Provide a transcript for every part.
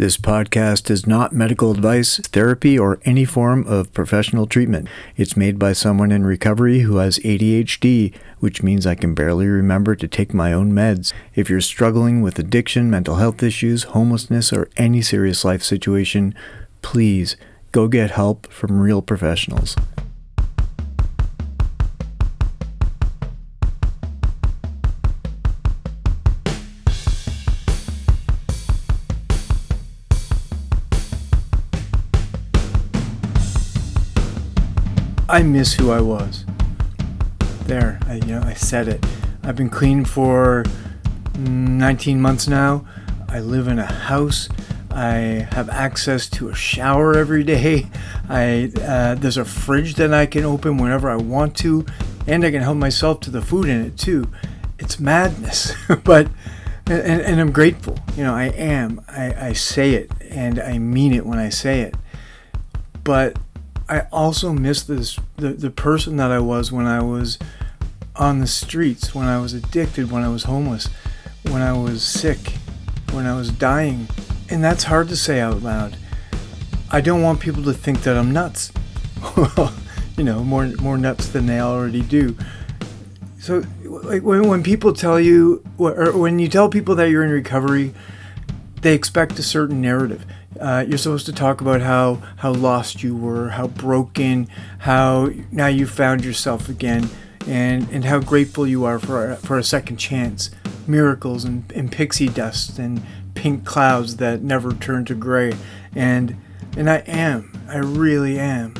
This podcast is not medical advice, therapy, or any form of professional treatment. It's made by someone in recovery who has ADHD, which means I can barely remember to take my own meds. If you're struggling with addiction, mental health issues, homelessness, or any serious life situation, please go get help from real professionals. I miss who I was. I said it. I've been clean for 19 months now. I live in a house. I have access to a shower every day. There's a fridge that I can open whenever I want to, and I can help myself to the food in it too. It's madness, but I'm grateful. I am. I say it, and I mean it when I say it. But I also miss the person that I was when I was on the streets, when I was addicted, when I was homeless, when I was sick, when I was dying. And that's hard to say out loud. I don't want people to think that I'm nuts. Well, more nuts than they already do. So like when people tell you, or when you tell people that you're in recovery, they expect a certain narrative. You're supposed to talk about how lost you were, how broken, how now you found yourself again, and how grateful you are for a second chance, miracles and pixie dust and pink clouds that never turn to gray. And I really am.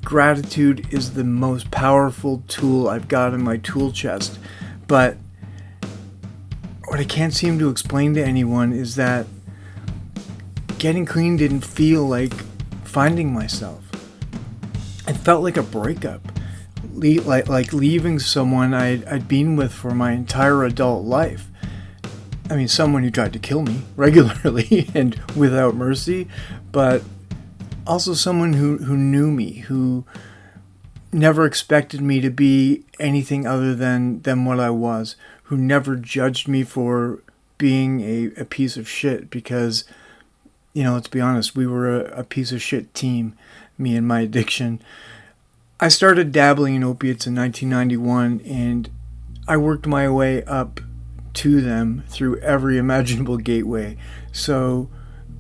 Gratitude is the most powerful tool I've got in my tool chest. But what I can't seem to explain to anyone is that getting clean didn't feel like finding myself. It felt like a breakup, like leaving someone I'd been with for my entire adult life. I mean, someone who tried to kill me regularly and without mercy, but also someone who knew me, who never expected me to be anything other than what I was, who never judged me for being a piece of shit because, let's be honest, we were a piece of shit team, me and my addiction. I started dabbling in opiates in 1991, and I worked my way up to them through every imaginable gateway. So,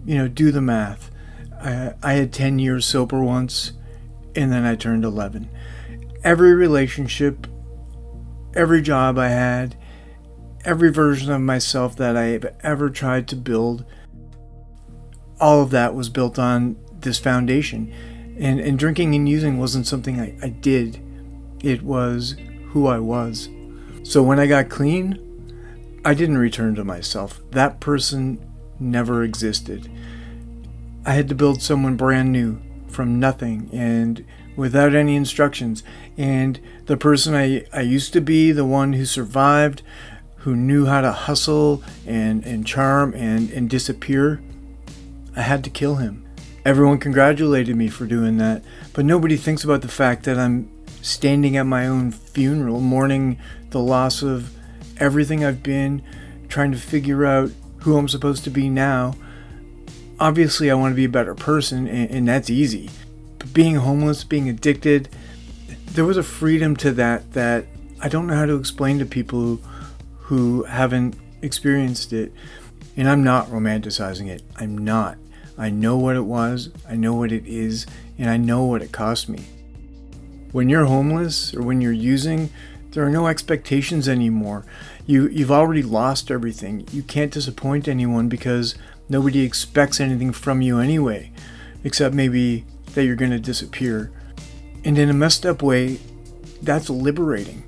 do the math. I had 10 years sober once, and then I turned 11. Every relationship, every job I had, every version of myself that I've ever tried to build, all of that was built on this foundation. And drinking and using wasn't something I did. It was who I was. So when I got clean, I didn't return to myself. That person never existed. I had to build someone brand new from nothing and without any instructions. And the person I used to be, the one who survived, who knew how to hustle and charm and disappear, I had to kill him. Everyone congratulated me for doing that, but nobody thinks about the fact that I'm standing at my own funeral, mourning the loss of everything I've been, trying to figure out who I'm supposed to be now. Obviously, I want to be a better person, and that's easy. But being homeless, being addicted, there was a freedom to that I don't know how to explain to people who haven't experienced it. And I'm not romanticizing it. I'm not. I know what it was, I know what it is, and I know what it cost me. When you're homeless or when you're using, there are no expectations anymore. You've already lost everything. You can't disappoint anyone because nobody expects anything from you anyway, except maybe that you're going to disappear. And in a messed up way, that's liberating.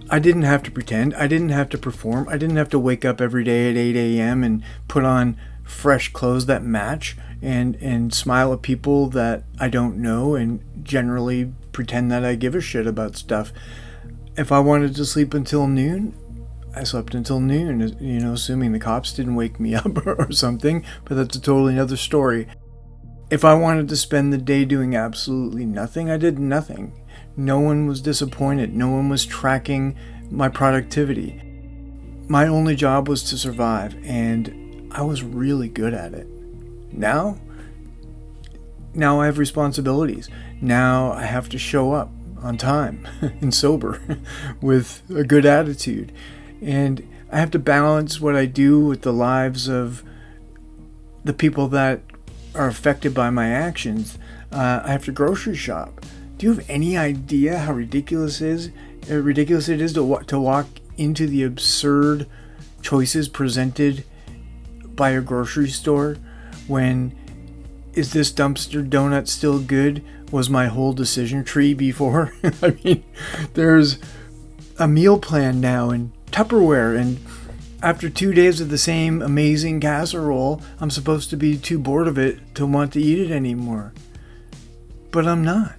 I didn't have to pretend. I didn't have to perform. I didn't have to wake up every day at 8 a.m. and put on fresh clothes that match and smile at people that I don't know and generally pretend that I give a shit about stuff. If I wanted to sleep until noon, I slept until noon, assuming the cops didn't wake me up or something, but that's a totally other story. If I wanted to spend the day doing absolutely nothing, I did nothing. No one was disappointed. No one was tracking my productivity. My only job was to survive, and I was really good at it. Now I have responsibilities. Now I have to show up on time and sober with a good attitude. And I have to balance what I do with the lives of the people that are affected by my actions. I have to grocery shop. Do you have any idea how ridiculous it is to walk into the absurd choices presented by a grocery store when is this dumpster donut still good was my whole decision tree before? I mean, there's a meal plan now in Tupperware, and after 2 days of the same amazing casserole, I'm supposed to be too bored of it to want to eat it anymore. But I'm not.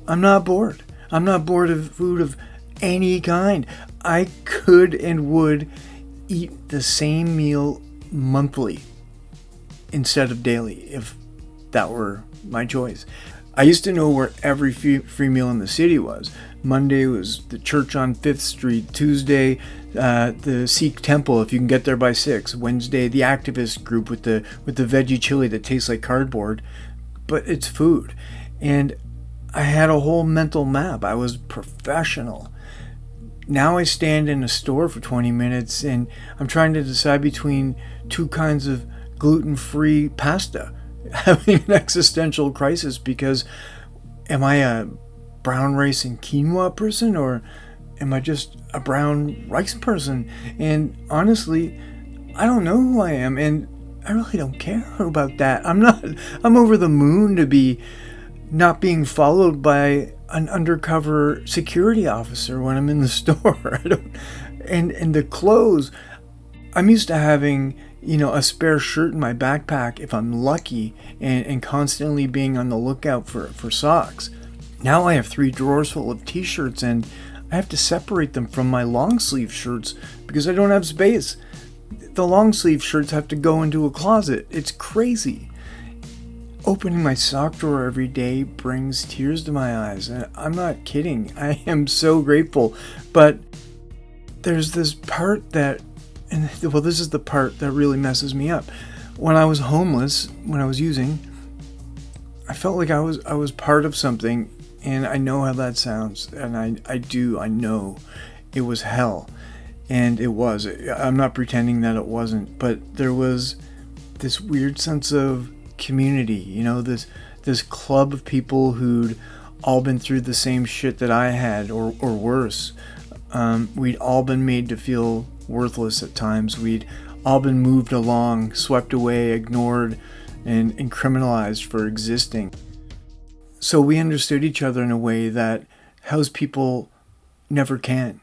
I'm not bored. I'm not bored of food of any kind. I could and would eat the same meal monthly instead of daily if that were my choice. I used to know where every free meal in the city was. Monday was the church on 5th Street. Tuesday, the Sikh temple, if you can get there by 6. Wednesday, the activist group with the veggie chili that tastes like cardboard. But it's food. And I had a whole mental map. I was professional. Now I stand in a store for 20 minutes and I'm trying to decide between 2 kinds of gluten-free pasta. Having an existential crisis because am I a brown rice and quinoa person or am I just a brown rice person? And honestly, I don't know who I am and I really don't care about that. I'm over the moon to be not being followed by an undercover security officer when I'm in the store. And the clothes, I'm used to having a spare shirt in my backpack if I'm lucky and constantly being on the lookout for socks. Now I have 3 drawers full of t-shirts and I have to separate them from my long sleeve shirts because I don't have space. The long sleeve shirts have to go into a closet. It's crazy. Opening my sock drawer every day brings tears to my eyes. And I'm not kidding. I am so grateful. But there's this part that this is the part that really messes me up. When I was homeless, when I was using, I felt like I was part of something, and I know how that sounds, and I know it was hell, and it was. I'm not pretending that it wasn't, but there was this weird sense of community, this club of people who'd all been through the same shit that I had, or worse. We'd all been made to feel worthless at times. We'd all been moved along, swept away, ignored, and criminalized for existing. So we understood each other in a way that house people never can.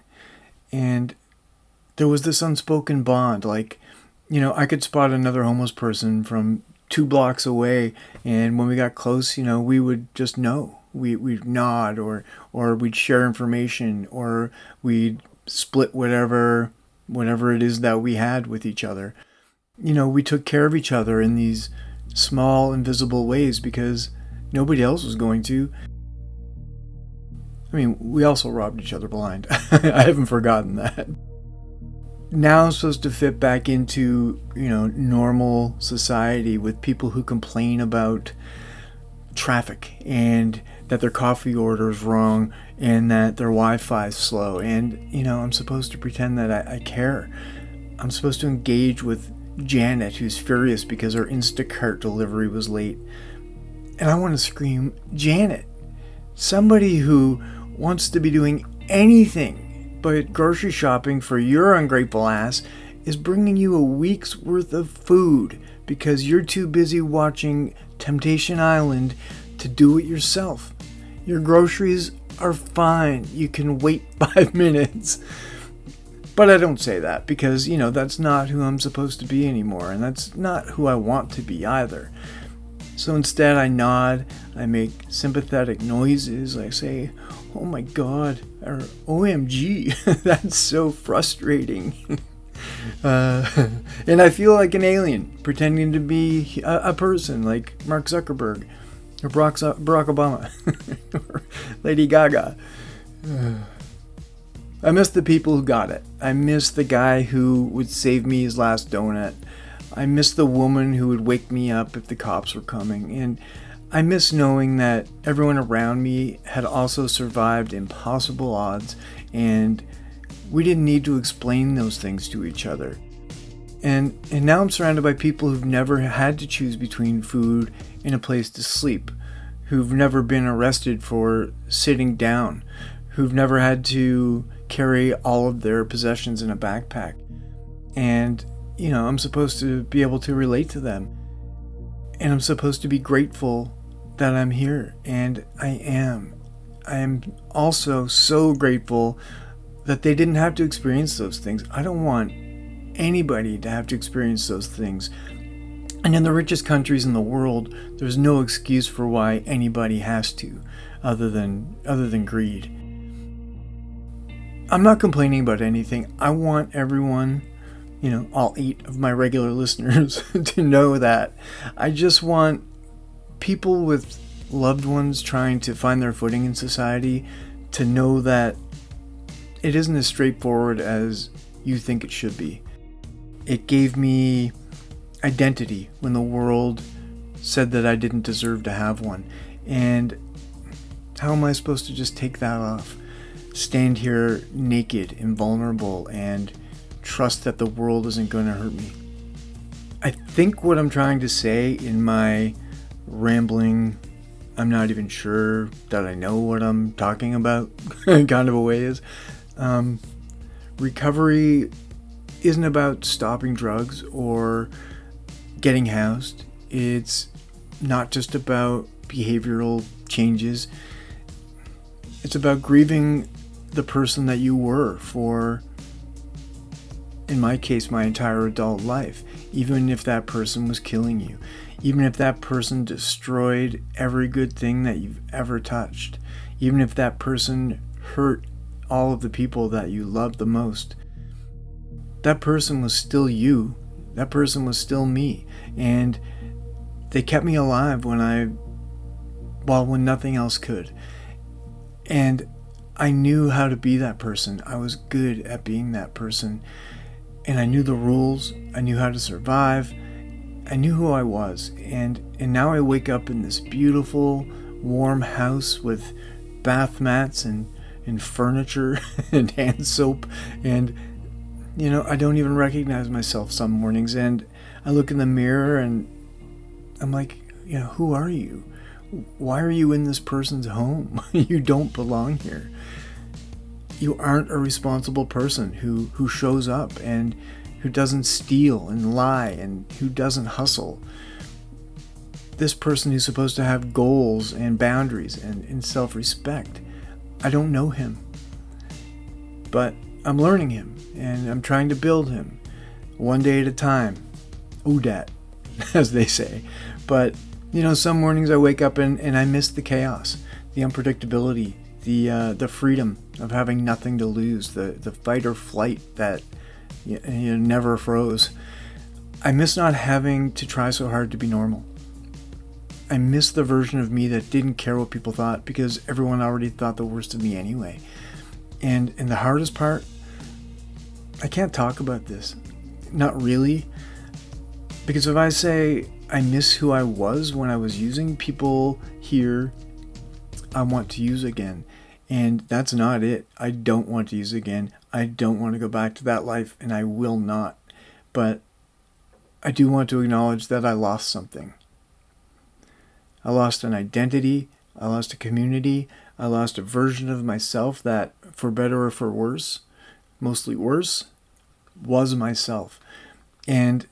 And there was this unspoken bond. Like, I could spot another homeless person from 2 blocks away, and when we got close, we would just know. We'd nod, or we'd share information, or we'd split whatever it is that we had with each other. We took care of each other in these small, invisible ways because nobody else was going to. I mean, we also robbed each other blind. I haven't forgotten that. Now I'm supposed to fit back into, normal society with people who complain about traffic and that their coffee order is wrong and that their Wi-Fi is slow. And, I'm supposed to pretend that I care. I'm supposed to engage with Janet, who's furious because her Instacart delivery was late. And I want to scream, Janet, somebody who wants to be doing anything but grocery shopping for your ungrateful ass is bringing you a week's worth of food because you're too busy watching Temptation Island to do it yourself. Your groceries are fine. You can wait 5 minutes. But I don't say that because, that's not who I'm supposed to be anymore. And that's not who I want to be either. So instead I nod, I make sympathetic noises, I say, oh my God, or OMG, that's so frustrating. And I feel like an alien, pretending to be a person like Mark Zuckerberg, or Barack Obama, or Lady Gaga. I miss the people who got it. I miss the guy who would save me his last donut. I miss the woman who would wake me up if the cops were coming. And I miss knowing that everyone around me had also survived impossible odds, and we didn't need to explain those things to each other. And now I'm surrounded by people who've never had to choose between food and a place to sleep, who've never been arrested for sitting down, who've never had to carry all of their possessions in a backpack. And, I'm supposed to be able to relate to them. And I'm supposed to be grateful that I'm here. And I am. I am also so grateful that they didn't have to experience those things. I don't want anybody to have to experience those things. And in the richest countries in the world, there's no excuse for why anybody has to, other than greed. I'm not complaining about anything. I want everyone, all 8 of my regular listeners to know that. I just want people with loved ones trying to find their footing in society to know that it isn't as straightforward as you think it should be. It gave me identity when the world said that I didn't deserve to have one. And how am I supposed to just take that off? Stand here naked and vulnerable and trust that the world isn't going to hurt me. I think what I'm trying to say in my rambling, I'm not even sure that I know what I'm talking about kind of a way is, recovery isn't about stopping drugs or getting housed. It's not just about behavioral changes. It's about grieving the person that you were for, in my case, my entire adult life, even if that person was killing you, even if that person destroyed every good thing that you've ever touched, even if that person hurt all of the people that you loved the most. That person was still you. That person was still me. And they kept me alive when nothing else could. And I knew how to be that person. I was good at being that person. And I knew the rules. I knew how to survive. I knew who I was. And now I wake up in this beautiful, warm house with bath mats and furniture and hand soap. And, I don't even recognize myself some mornings. And I look in the mirror and I'm like, who are you? Why are you in this person's home? You don't belong here. You aren't a responsible person who shows up and who doesn't steal and lie and who doesn't hustle. This person who's supposed to have goals and boundaries and self-respect. I don't know him. But I'm learning him and I'm trying to build him one day at a time. Odat, as they say. But some mornings I wake up and I miss the chaos, the unpredictability, the freedom of having nothing to lose, the fight or flight that never froze. I miss not having to try so hard to be normal. I miss the version of me that didn't care what people thought because everyone already thought the worst of me anyway. And the hardest part, I can't talk about this. Not really. Because if I say I miss who I was when I was using, people hear I want to use again. And that's not it. I don't want to use again. I don't want to go back to that life, and I will not. But I do want to acknowledge that I lost something. I lost an identity. I lost a community. I lost a version of myself that, for better or for worse, mostly worse, was myself. And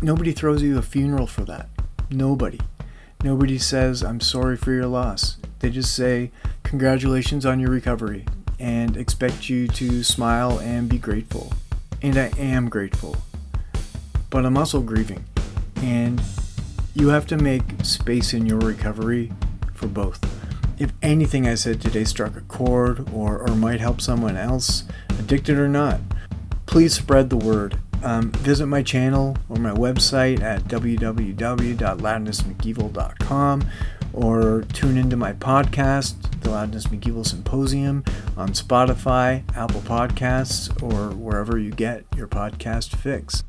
nobody throws you a funeral for that. Nobody. Nobody says, I'm sorry for your loss. They just say, congratulations on your recovery, and expect you to smile and be grateful. And I am grateful. But I'm also grieving. And you have to make space in your recovery for both. If anything I said today struck a chord or might help someone else, addicted or not, please spread the word. Visit my channel or my website at www.loudnessmcevil.com or tune into my podcast, the Loudness McEvil Symposium, on Spotify, Apple Podcasts, or wherever you get your podcast fix.